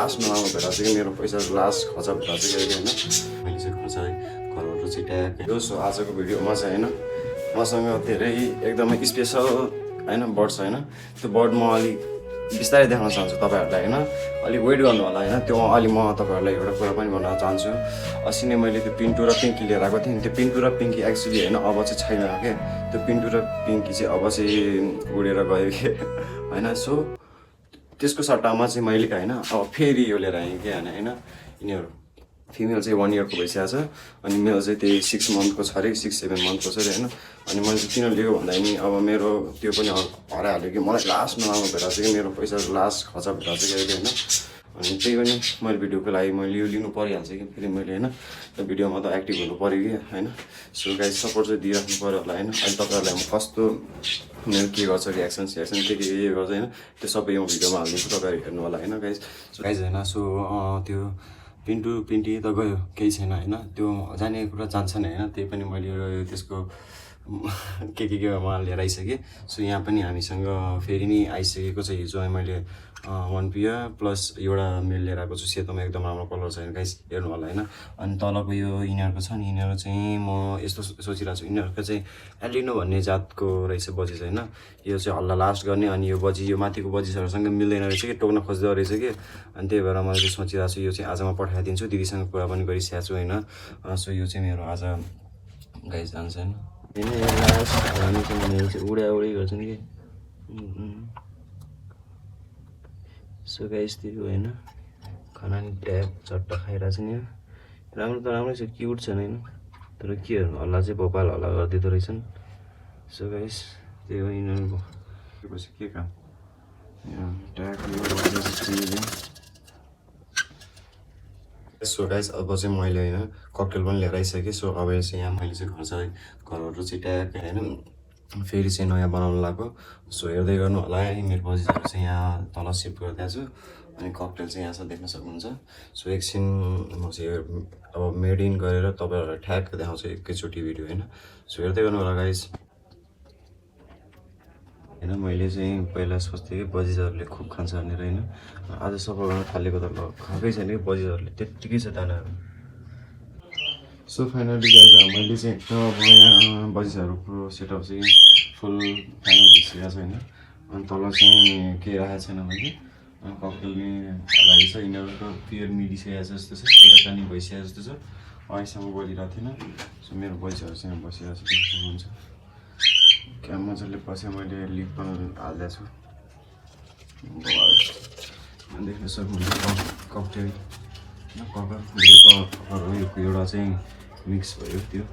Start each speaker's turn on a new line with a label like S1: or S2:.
S1: last नआउनु भेला चाहिँ मेरो पैसा लास्ट खर्च भेला चाहिँ होइन मैले चाहिँ खर्च घरबाट चाहिँ ट्याग सो आजको भिडियोमा चाहिँ होइन मसँग धेरै एकदमै स्पेसल होइन बर्ड छ होइन त्यो बर्ड म अलिक बिस्तारै देखाउन चाहन्छु तपाईँहरूलाई होइन अलिक वेट गर्नु होला होइन त्यो अलि म तपाईँहरूलाई एउटा कुरा पनि भन्न चाहन्छु अस्ति नै मैले त्यो पिन्टु र पिङ्की लिएर आएको थिएँ त्यो पिन्टु र पिङ्की एक्चुअली होइन अब चाहिँ छैन क्या त्यो पिन्टु र पिङ्की चाहिँ अब चाहिँ उडेर गयो कि होइन सो त्यसको सट्टामा चाहिँ मैले होइन अब फेरि यो लिएर आएँ कि होइन यिनीहरू फिमेल चाहिँ 1 इयरको भइसकेको छ अनि मेल चाहिँ त्यही 6 मन्थको छ अरे 6-7 मन्थको छ अरे होइन अनि मैले चाहिँ किन लिएको भन्दा नि अब मेरो त्यो पनि हराइहाल्यो कि मलाई लास्ट नआउनु भेला चाहिँ मेरो पैसा लास्ट खर्च भेला चाहिँ होइन अनि त्यही पनि मैले भिडियोको लागि मैले यो लिनु परिहाल्छ कि फेरि मैले होइन त्यो भिडियोमा त एक्टिभ हुनु पऱ्यो कि होइन सो गाइस सपोर्ट चाहिँ दिइराख्नु पऱ्यो होला होइन अनि तपाईँहरूलाई म कस्तो उनीहरू के गर्छ रियाक्सन के गर्छ होइन त्यो सबै यो भिडियोमा हालिदिन्छु तपाईँहरू हेर्नु होला होइन गाइस होइन सो त्यो पिन्टु पिन्टी त गयो केही छैन होइन त्यो जाने कुरा जान्छ नि होइन त्यही पनि मैले त्यसको के उहाँ लिएर आइसकेँ सो यहाँ पनि हामीसँग फेरि नि आइसकेको छ हिजो मैले 1 पेयर प्लस एउटा मेल लिएर आएको छु सेतोमा एकदम राम्रो कलर छ गाइस हेर्नु होला होइन अनि तलको यो यिनीहरूको छ नि यिनीहरू चाहिँ म यस्तो सोचिरहेको छु यिनीहरूको चाहिँ एलिनो भन्ने जातको रहेछ बजिस होइन यो चाहिँ हल्ला लास्ट गर्ने अनि यो बजी यो माथिको बजिसहरूसँग मिल्दैन रहेछ कि टोक्न खोज्दो रहेछ कि अनि त्यही भएर मैले चाहिँ सोचिरहेको छु यो चाहिँ आज म पठाइदिन्छु दिदीसँग कुरा पनि गरिसकेको छु होइन सो यो चाहिँ मेरो आज गाइस जान्छ होइन उडै गर्छन् कि सो गाइस त्यो होइन खाना नि ट्याप चट्टा खाइरहेको छ नि राम्रो त राम्रै छ क्युट छ होइन तर के गर्नु हल्ला चाहिँ भोपाल हल्ला गरिदिँदो रहेछन् सो गाइस त्यही हो यिनीहरूको के काम सो गाइस अब चाहिँ मैले होइन ककटेल पनि लिएर आइसकेँ सो अब चाहिँ यहाँ मैले चाहिँ घरहरू चाहिँ ट्याग होइन फेरि चाहिँ नयाँ बनाउनु लाग्यो सो हेर्दै गर्नु होला मेरो बजिसहरू चाहिँ यहाँ तल सिफ्ट गरिदिएको छु अनि ककटेल चाहिँ यहाँ छ देख्न सक्नुहुन्छ सो एकछिन म चाहिँ अब मेड इन गरेर तपाईँहरूलाई ठ्याक्क देखाउँछु एकैचोटि भिडियो होइन सो हेर्दै गर्नु होला गाइस होइन मैले चाहिँ पहिला सोच्थेँ कि बजिसहरूले खुब खान्छ भनेर होइन आज सफा गर्न थालेको त खाएकै छैन कि बजिसहरूले त्यत्तिकै छ दानाहरू सो फाइनली गाइस मैले चाहिँ अब यहाँ बजिसहरूको सेटअप चाहिँ फुल फाइनल भइसकेको छ होइन अनि तल चाहिँ केही राखेको छैन मैले अनि ककटेल नि लागि छ यिनीहरूको पेयर मिलिसकेको छ जस्तो छ कुराकानी भइसकेको जस्तो छ अहिलेसम्म बोलिरहेको थिएन सो मेरो बजिसहरू चाहिँ बसिरहेको छ हुन्छ क्या मजाले पछि मैले लिप पनि हालिदिएको छु देख्न सक्नुहुन्छ ककटेल ककर एउटा चाहिँ मिक्स भयो त्यो